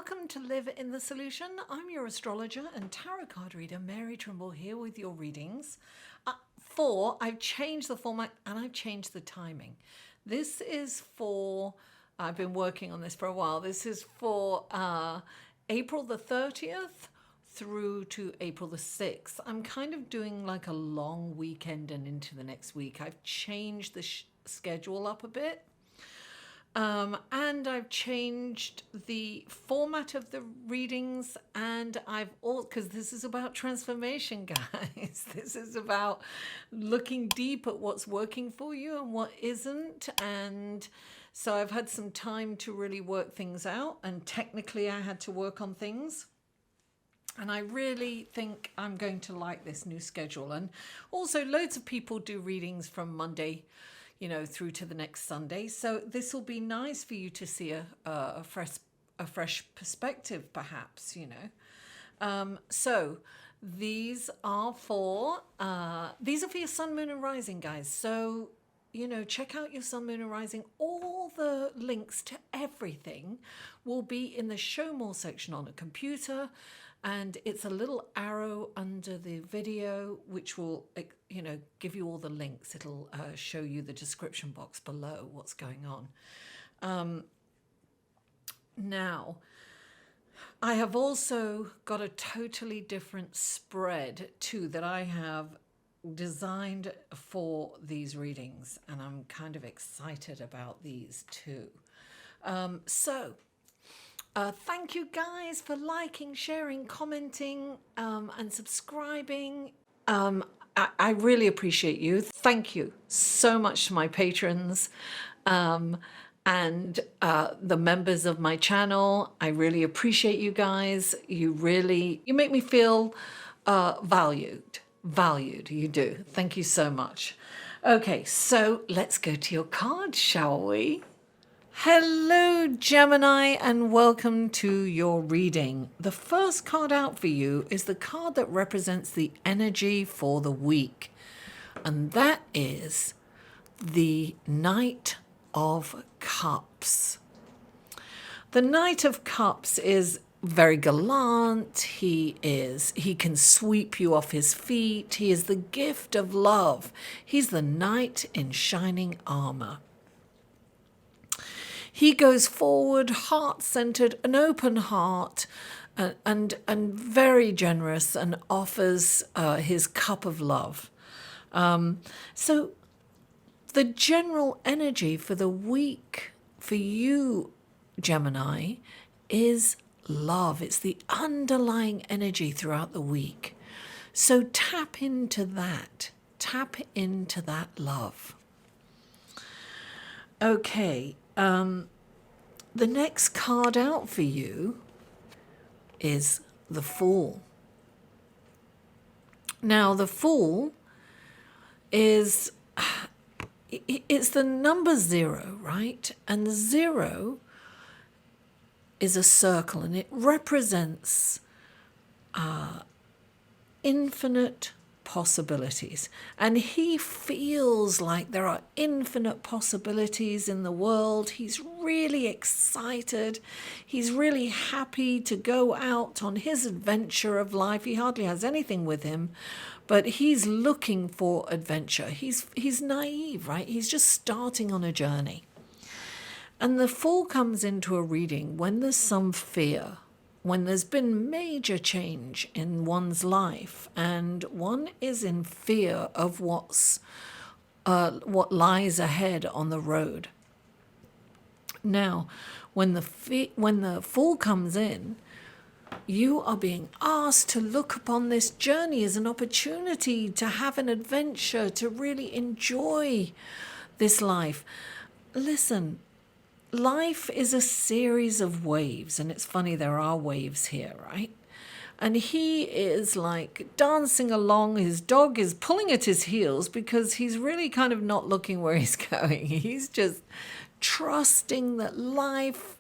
Welcome to Live in the Solution. I'm your astrologer and tarot card reader, Mary Trimble, here with your readings. I've changed the format and I've changed the timing. This is for, I've been working on this for a while. This is for April the 30th through to April the 6th. I'm kind of doing like a long weekend and into the next week. I've changed the schedule up a bit. And I've changed the format of the readings, and because this is about transformation, guys. This is about looking deep at what's working for you and what isn't. And so I've had some time to really work things out, and technically I had to work on things. And I really think I'm going to like this new schedule. And also loads of people do readings from Monday through to the next Sunday. So this will be nice for you to see a fresh perspective, perhaps, So these are for your sun, moon, and rising, guys. So, check out your sun, moon, and rising. All the links to everything will be in the show more section on a computer. And it's a little arrow under the video, which will, give you all the links. It'll show you the description box below what's going on. Now, I have also got a totally different spread too that I have designed for these readings. And I'm kind of excited about these too. Thank you guys for liking, sharing, commenting, and subscribing. I really appreciate you. Thank you so much to my patrons and the members of my channel. I really appreciate you guys. You make me feel valued. You do. Thank you so much. Okay, so let's go to your cards, shall we? Hello, Gemini, and welcome to your reading. The first card out for you is the card that represents the energy for the week, and that is the Knight of Cups. The Knight of Cups is very gallant. He can sweep you off his feet. He is the gift of love. He's the knight in shining armor. He goes forward, heart-centered, an open heart, and very generous, and offers his cup of love. So the general energy for the week for you, Gemini, is love. It's the underlying energy throughout the week. So tap into that. Tap into that love. Okay. The next card out for you is the Fool. Now, the Fool it's the number 0, right? And the 0 is a circle, and it represents infinite possibilities. And he feels like there are infinite possibilities in the world. He's really excited. He's really happy to go out on his adventure of life. He hardly has anything with him, but he's looking for adventure. He's naive, right? He's just starting on a journey. And the Fool comes into a reading when there's some fear, when there's been major change in one's life, and one is in fear of what lies ahead on the road. Now, when the Fool comes in, you are being asked to look upon this journey as an opportunity to have an adventure, to really enjoy this life. Listen, life is a series of waves, and it's funny, there are waves here, right? And he is like dancing along. His dog is pulling at his heels because he's really kind of not looking where he's going. He's just trusting that life,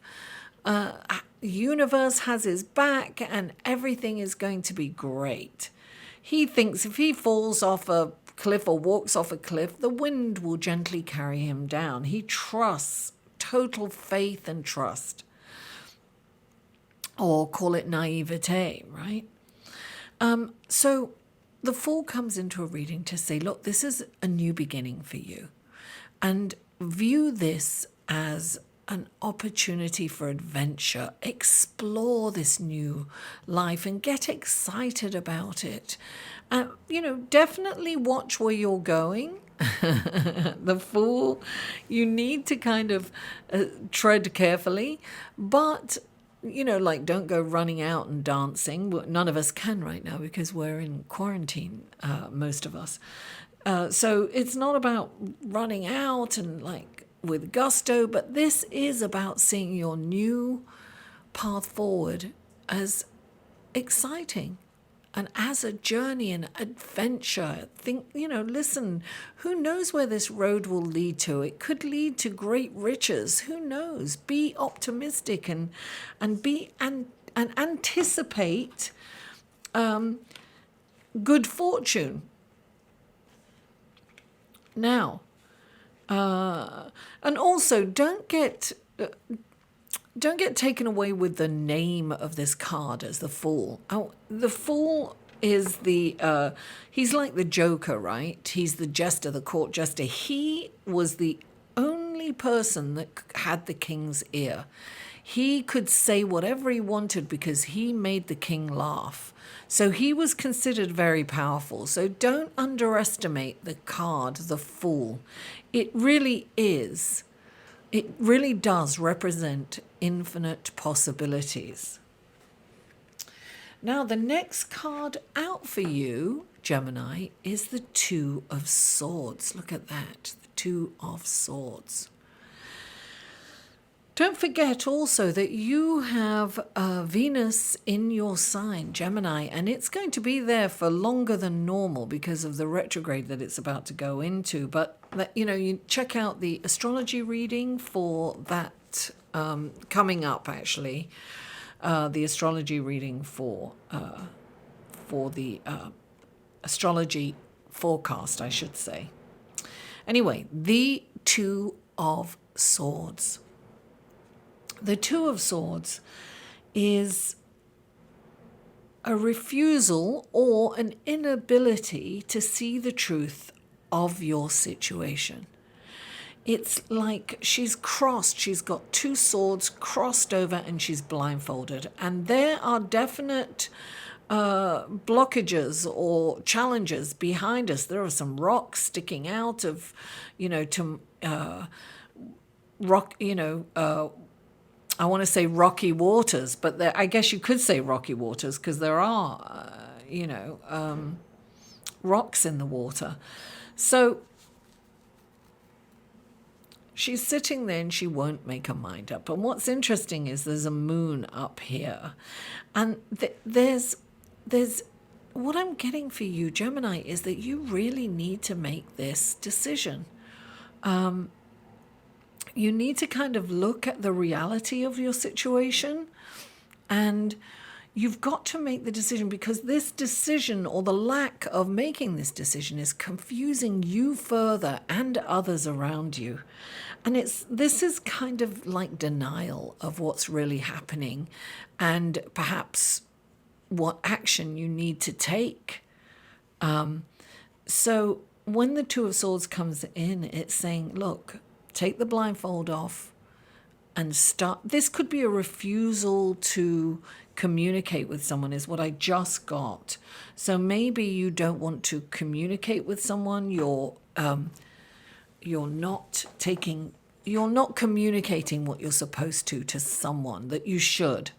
universe has his back, and everything is going to be great. He thinks if he falls off a cliff or walks off a cliff, the wind will gently carry him down. He trusts. Total faith and trust. or call it naivete, right? So the Fool comes into a reading to say, look, this is a new beginning for you. And view this as an opportunity for adventure. Explore this new life and get excited about it. Definitely watch where you're going. The Fool, you need to kind of tread carefully, but don't go running out and dancing. None of us can right now because we're in quarantine, most of us. So it's not about running out and with gusto, but this is about seeing your new path forward as exciting and as a journey and adventure. Listen, who knows where this road will lead to? It could lead to great riches. Who knows? Be optimistic and anticipate good fortune. Now, and also don't get taken away with the name of this card as the Fool. The Fool is he's like the Joker, right? He's the jester, the court jester. He was the only person that had the king's ear. He could say whatever he wanted because he made the king laugh. So he was considered very powerful. So don't underestimate the card, the Fool. It really does represent infinite possibilities. Now, the next card out for you, Gemini, is the Two of Swords. Look at that, the Two of Swords. Don't forget also that you have Venus in your sign, Gemini, and it's going to be there for longer than normal because of the retrograde that it's about to go into. But you check out the astrology reading for that coming up. Actually, the astrology reading for the astrology forecast, I should say. Anyway, the Two of Swords. The Two of Swords is a refusal or an inability to see the truth of your situation. It's like she's crossed, she's got two swords crossed over and she's blindfolded. And there are definite blockages or challenges behind us. There are some rocks sticking out of, I want to say rocky waters, but I guess you could say rocky waters because there are, rocks in the water. So she's sitting there and she won't make her mind up. And what's interesting is there's a moon up here. And there's what I'm getting for you, Gemini, is that you really need to make this decision. You need to kind of look at the reality of your situation, and you've got to make the decision, because this decision or the lack of making this decision is confusing you further and others around you. And this is kind of like denial of what's really happening and perhaps what action you need to take. So when the Two of Swords comes in, it's saying, look, take the blindfold off and start. This could be a refusal to communicate with someone, is what I just got. So maybe you don't want to communicate with someone. You're not communicating what you're supposed to someone that you should.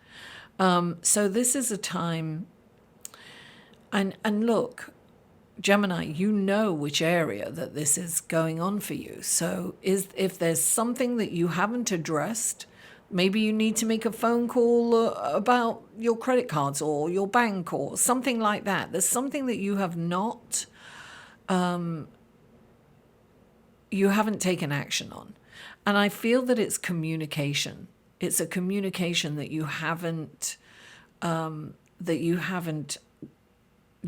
So this is a time, and look, Gemini, you know which area that this is going on for you. So if there's something that you haven't addressed, maybe you need to make a phone call about your credit cards or your bank or something like that. There's something that you have not, you haven't taken action on. And I feel that it's communication. It's a communication that you haven't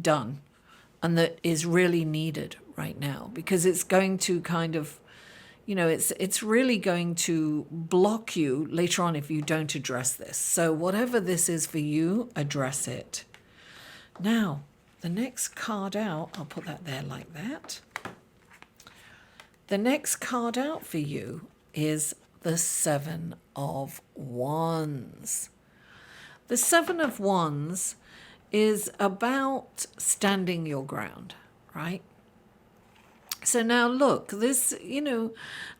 done, and that is really needed right now, because it's going to kind of, you know, it's really going to block you later on if you don't address this. So whatever this is for you, address it. Now, the next card out, I'll put that there like that. The next card out for you is the Seven of Wands. The Seven of Wands is about standing your ground, right? So now look, this,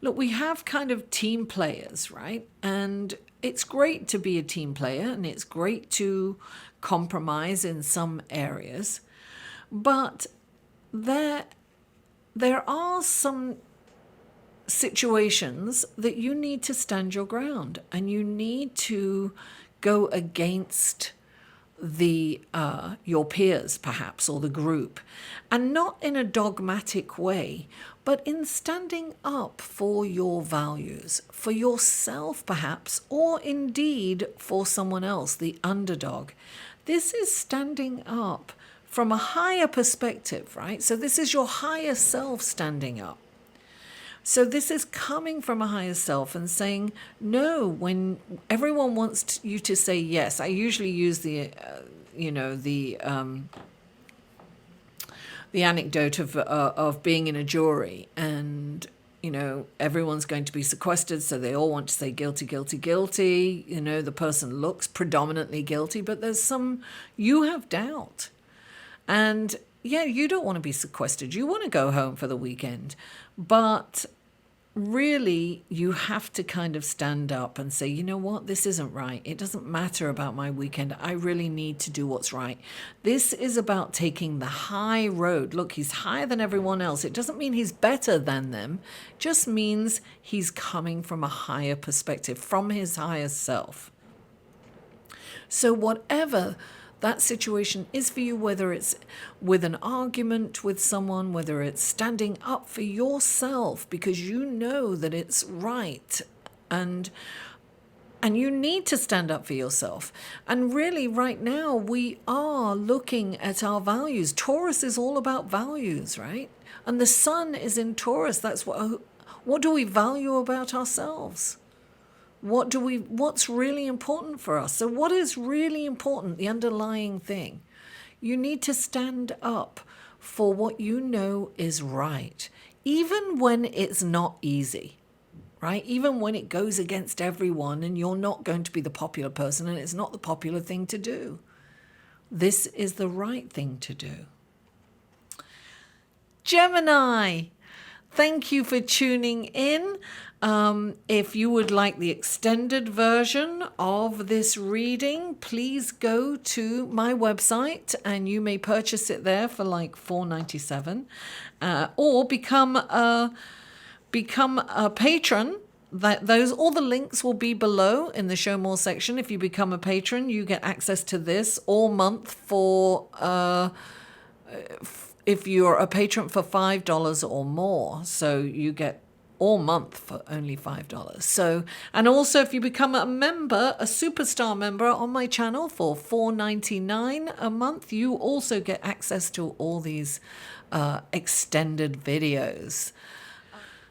look, we have kind of team players, right? And it's great to be a team player and it's great to compromise in some areas. But there are some situations that you need to stand your ground and you need to go against your peers perhaps, or the group, and not in a dogmatic way, but in standing up for your values, for yourself perhaps, or indeed for someone else, the underdog. This is standing up from a higher perspective, right? So this is your higher self standing up. So this is coming from a higher self and saying no when everyone wants you to say yes. I usually use the anecdote of being in a jury, and everyone's going to be sequestered, so they all want to say guilty, guilty, guilty. The person looks predominantly guilty, but you have doubt, and yeah, you don't want to be sequestered. You want to go home for the weekend. But really, you have to kind of stand up and say, you know what, this isn't right. It doesn't matter about my weekend. I really need to do what's right. This is about taking the high road. Look, he's higher than everyone else. It doesn't mean he's better than them. It just means he's coming from a higher perspective, from his higher self. So whatever that situation is for you, whether it's with an argument with someone, whether it's standing up for yourself because you know that it's right, and you need to stand up for yourself. And really right now we are looking at our values. Taurus is all about values, right? And the sun is in Taurus. That's what do we value about ourselves? What's really important for us? So what is really important, the underlying thing? You need to stand up for what you know is right, even when it's not easy, right? Even when it goes against everyone and you're not going to be the popular person and it's not the popular thing to do. This is the right thing to do. Gemini, thank you for tuning in. If you would like the extended version of this reading, please go to my website and you may purchase it there for like $4.97, or become a patron. All the links will be below in the show more section. If you become a patron, you get access to this all month for if you're a patron for $5 or more. So you get all month for only $5. So, and also if you become a member, a superstar member on my channel for $4.99 a month, you also get access to all these extended videos.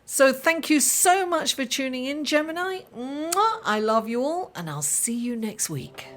So thank you so much for tuning in, Gemini. Mwah! I love you all, and I'll see you next week.